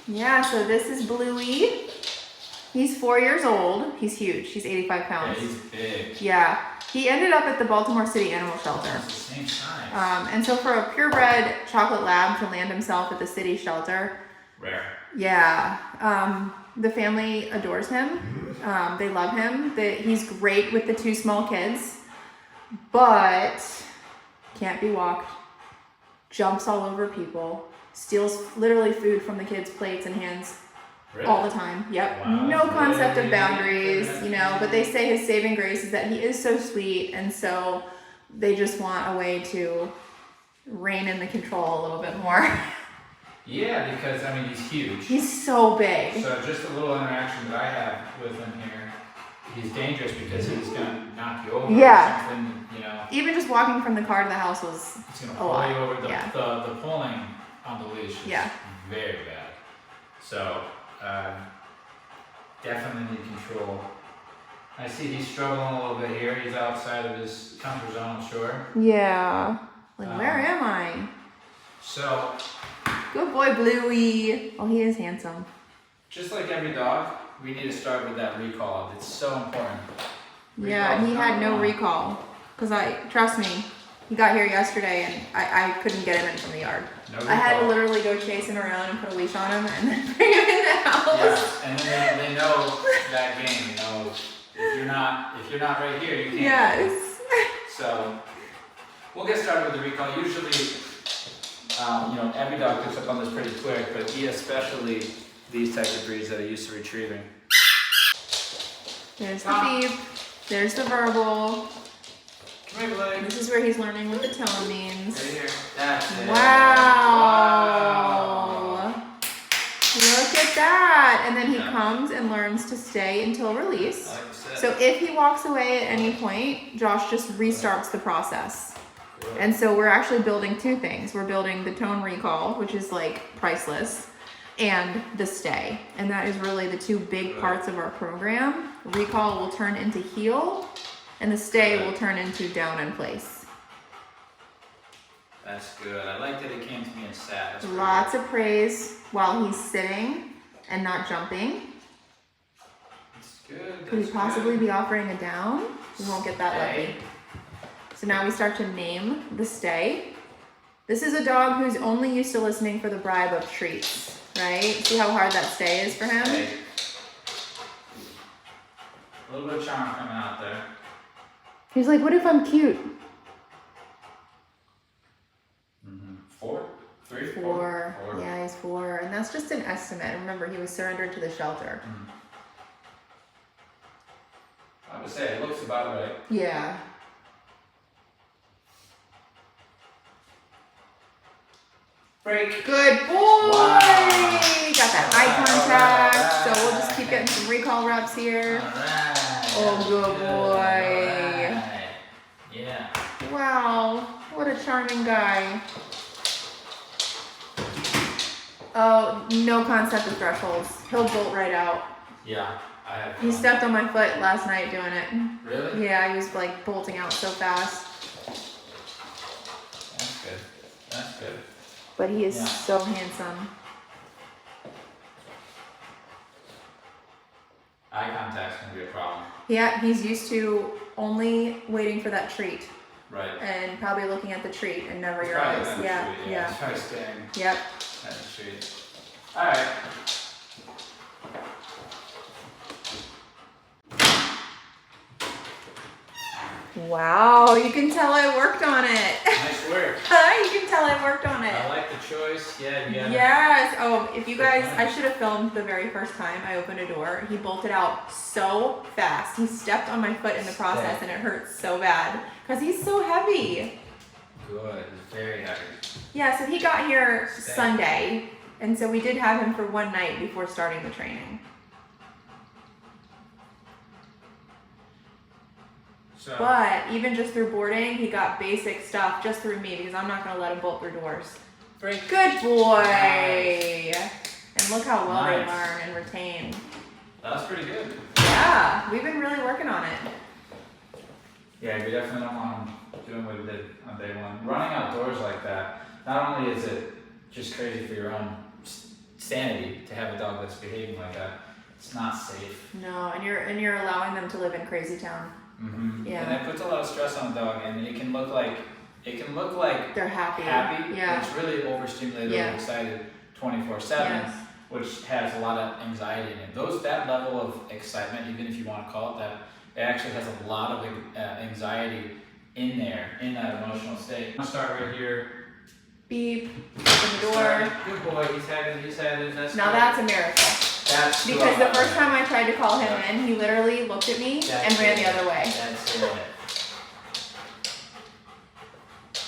Yeah, so this is Bluey. He's 4 years old. He's huge. He's 85 pounds. Yeah, he's big. Yeah. He ended up at the Baltimore City Animal Shelter. It's the same size. And so for a purebred chocolate lab to land himself at the city shelter. Rare. Yeah. The family adores him. They love him. He's great with the 2 small kids, but can't be walked. Jumps all over people. Steals literally food from the kids' plates and hands. Really? All the time. Yep. Wow, No concept of boundaries, really? you know, but they say his saving grace is that he is so sweet, and so they just want a way to rein in the control a little bit more. Yeah, because I mean he's huge. He's so big. So just a little interaction that I have with him here, he's dangerous because he's gonna knock you over Yeah. or something, you know. Even just walking from the car to the house was He's gonna a pull lot. you over. Yeah. The pulling on the leash is Yeah. very bad. So definitely need control. I see he's struggling a little bit here. He's outside of his comfort zone, I'm sure. Yeah. Like, where am I? So Good boy, Bluey. Oh, he is handsome. just like every dog, we need to start with that recall. It's so important. Yeah, Recall's he had number no one. recall. Trust me, he got here yesterday and I couldn't get him in from the yard. No I had to recall. literally go chase him around and put a leash on him and then bring him in the house. Yeah, and then they know that game. You know, if you're not right here, you can't. Yes. So we'll get started with the recall. Usually, every dog picks up on this pretty quick, but especially these types of breeds that are used to retrieving. There's the beep. There's the verbal. Come here, Blake. This is where he's learning what the tone means. Right here. That's it. Wow. Look at that. And then he Yeah. comes and learns to stay until release. Like I said. So if he walks away at any point, Josh just restarts the process. Good. And so we're actually building 2 things. We're building the tone recall, which is like priceless, and the stay. And that is really the 2 big parts of our program. Recall will turn into heel, and the stay will turn into down in place. That's good. I like that he came to me and sat. That's pretty Lots of praise while he's sitting and not jumping. That's good. Could he That's possibly good. be offering a down? We won't get that Stay. lucky. So now we start to name the stay. This is a dog who's only used to listening for the bribe of treats, right? See how hard that stay is for him? Stay. A little bit of charm coming out there. He's like, what if I'm cute? 4, 3, 4. 4. Yeah, he's 4. And that's just an estimate. Remember, he was surrendered to the shelter. I would say it looks about right. Yeah. Break. Good boy! Wow. Got that eye contact. Alright. So we'll just keep getting some recall reps here. Alright. Oh, good boy. Alright. Yeah. Wow, what a charming guy. Oh, no concept of thresholds. He'll bolt right out. Yeah. I have. He stepped on my foot last night doing it. Really? Yeah, he was like bolting out so fast. That's good. That's good. But he is Yeah. so handsome. Eye contact's gonna be a problem. Yeah, he's used to only waiting for that treat Right. and probably looking at the treat and never It's your probably eyes. not a Yeah, treat, yeah. It's probably staying Yep. at the treat. Alright. Wow, you can tell I worked on it. Nice work. You can tell I worked on it. I like the choice. Yeah, yeah. Yes. Oh, if you Good guys, point. I should have filmed the very first time I opened a door. He bolted out so fast. He stepped on my foot in the process and it hurt so bad because he's so heavy. Good. It's very heavy. Yeah, so he got here Stay. Sunday, and so we did have him for one night before starting the training. So, But even just through boarding, he got basic stuff just through me because I'm not going to let him bolt through doors. very Good boy. Nice. And look how well they Nice. learn and retain. That was pretty good. Yeah, we've been really working on it. Yeah, we definitely don't want them doing what we did on day 1. Running outdoors like that, not only is it just crazy for your own sanity to have a dog that's behaving like that. It's not safe. No, and you're allowing them to live in crazy town. Yeah. And that puts a lot of stress on the dog, and it can look like they're happy. Yeah. It's really overstimulated, overexcited 24/7, Yes. which has a lot of anxiety in it. That level of excitement, even if you want to call it that, it actually has a lot of anxiety in there, in that emotional state. I'm gonna start right here. Beep. Open the door. Good boy. He's had it. Now that's a miracle. That's because the first time I tried to call him in, he literally looked at me and ran the other way. That's it.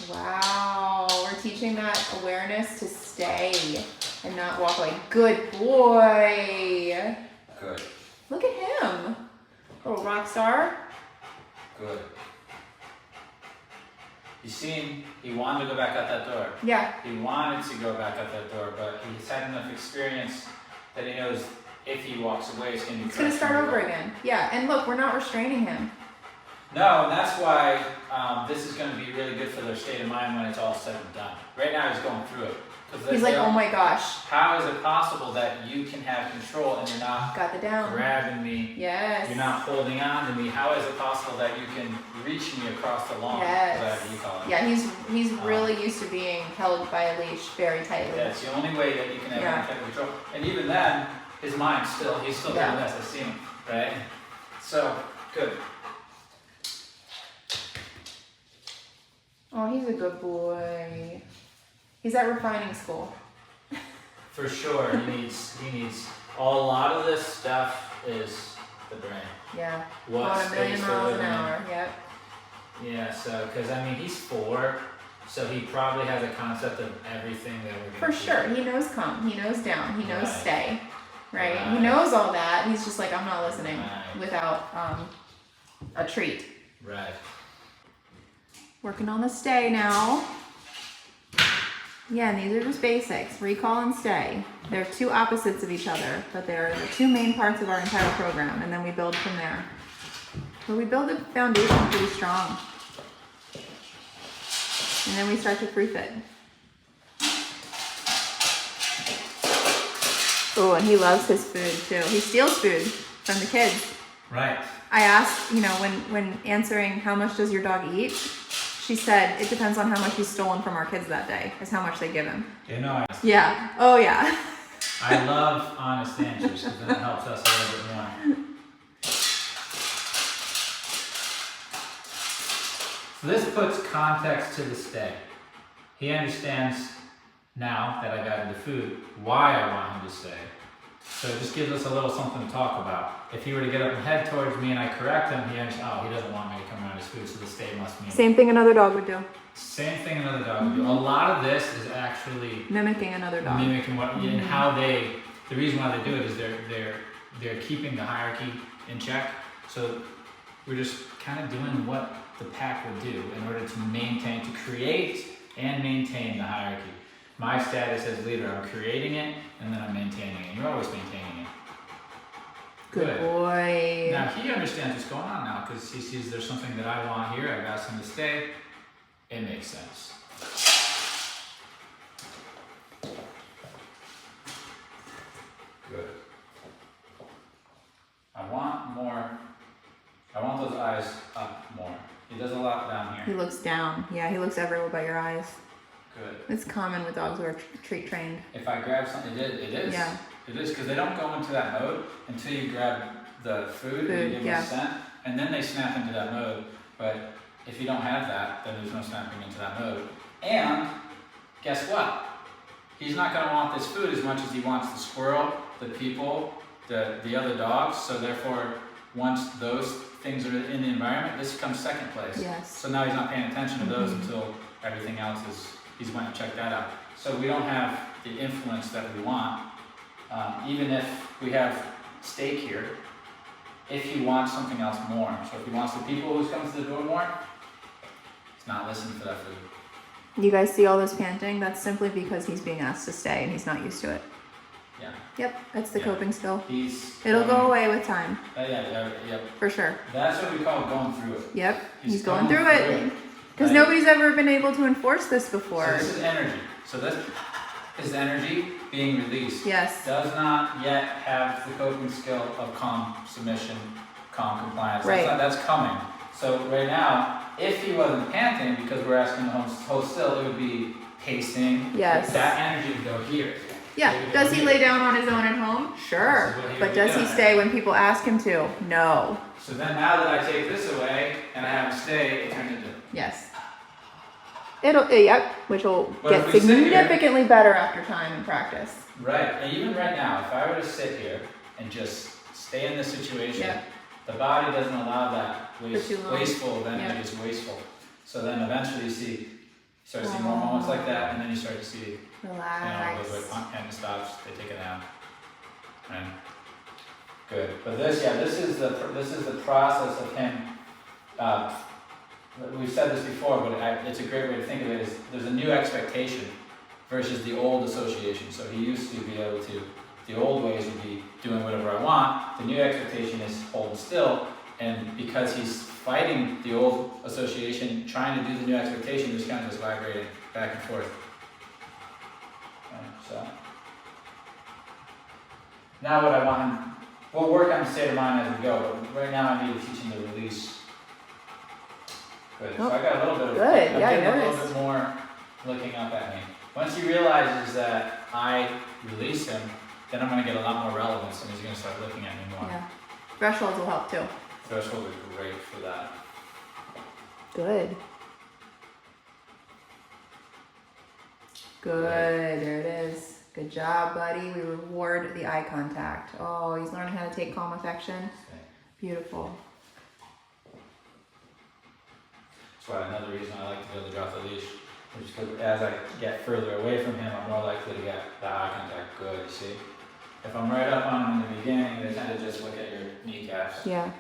Wow, we're teaching that awareness to stay and not walk away. Good boy. Good. Look at him. Little rock star. Good. You seen, he wanted to go back out that door. Yeah. He wanted to go back out that door, but he's had enough experience that he knows if he walks away, it's going to start over again. Yeah, and look, we're not restraining him. No, and that's why this is going to be really good for their state of mind when it's all said and done. Right now, he's going through it. He's like, oh my gosh. How is it possible that you can have control and you're not grabbing me? Yes. You're not holding on to me. How is it possible that you can reach me across the lawn? Yes. Whatever you call it. Yeah, he's really used to being held by a leash very tightly. That's the only way that you can have any type of control. And even then, his mind he's still doing this. I've seen him, right? So, good. Oh, he's a good boy. He's at refining school. For sure, he needs a lot of this stuff is the brain. Yeah. What about 1 million miles an hour. Yep. Yeah. So, because I mean, he's 4, so he probably has a concept of everything that we're going to do. For sure, he knows come, he knows down, he knows stay, right? He knows all that. He's just like, I'm not listening without a treat. Right. Working on the stay now. Yeah, and these are just basics. Recall and stay. They're two opposites of each other, but they're the two main parts of our entire program, and then we build from there. But we build the foundation pretty strong. And then we start to proof it. Oh, and he loves his food too. He steals food from the kids. Right. I asked, when answering how much does your dog eat, she said, it depends on how much he's stolen from our kids that day, is how much they give him. Yeah. Oh, yeah. I love honest answers because then it helps us a little bit more. So this puts context to the stay. He understands now that I got into food why I want him to stay. So it just gives us a little something to talk about. If he were to get up and head towards me and I correct him, he understands, he doesn't want me to come around his food, so the stay must mean. Same thing another dog would do. Same thing another dog would do. A lot of this is actually mimicking another dog. Mimicking what and how the reason why they do it is they're keeping the hierarchy in check. So we're just kind of doing what the pack would do in order to create and maintain the hierarchy. My status as leader, I'm creating it and then I'm maintaining it. You're always maintaining it. Good boy. Now he understands what's going on now because he sees there's something that I want here. I've asked him to stay. It makes sense. Good. I want those eyes up more. He does a lot down here. He looks down. Yeah, he looks everywhere but your eyes. Good. It's common with dogs who are treat trained. If I grab something, it is. Yeah. It is because they don't go into that mode until you grab the food and you give them a scent, and then they snap into that mode. But if you don't have that, then there's no snapping into that mode. And guess what? He's not going to want this food as much as he wants the squirrel, the people, the other dogs. So therefore, once those things are in the environment, this comes second place. Yes. So now he's not paying attention to those until everything else he's went and checked that out. So we don't have the influence that we want. Even if we have steak here, if he wants something else more. So if he wants the people who come to the door more, he's not listening to that food. You guys see all this panting? That's simply because he's being asked to stay and he's not used to it. Yeah. Yep, that's the coping skill. It'll go away with time. Yep. For sure. That's what we call going through it. Yep, he's going through it. Because nobody's ever been able to enforce this before. So this is energy. So this is energy being released. Yes. Does not yet have the coping skill of calm submission, calm compliance. Right. That's coming. So right now, if he wasn't panting because we're asking him to hold still, it would be pacing. Yes. That energy would go here. Yeah. Does he lay down on his own at home? Sure. But does he stay when people ask him to? No. So then now that I take this away and I have him stay, it turns into. Yes. Yep, which will But get if we sit here- significantly better after time and practice. Right, and even right now, if I were to sit here and just stay in this situation, Yeah. the body doesn't allow that too long. wasteful, then Yeah. it is wasteful. So then eventually you start to see more moments like that, and then you start to see, Relax. goes like, and stops, they take it down. And good. But this is the process of him, we've said this before, but it's a great way to think of it, is there's a new expectation versus the old association. So he used to be able to, the old ways would be doing whatever I want, the new expectation is hold still, and because he's fighting the old association, trying to do the new expectation, just kind of just vibrating back and forth. Okay, so, now what I want him, we'll work on the state of mind as we go, but right now I need to teach him to release. Good. So I got a little bit of, Good. I'm Yeah, getting I a little noticed. bit more looking up at me. Once he realizes that I release him, then I'm going to get a lot more relevance and he's going to start looking at me more. Yeah. Thresholds will help too. Threshold is great for that. Good. Good. There it is. Good job, buddy. We reward the eye contact. Oh, he's learning how to take calm affection. Okay. Beautiful. That's why another reason I like to be able to drop the leash. Is because as I get further away from him, I'm more likely to get the eye contact good, you see? If I'm right up on him in the beginning, they tend to just look at your kneecaps. Yeah.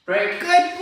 Break. Good.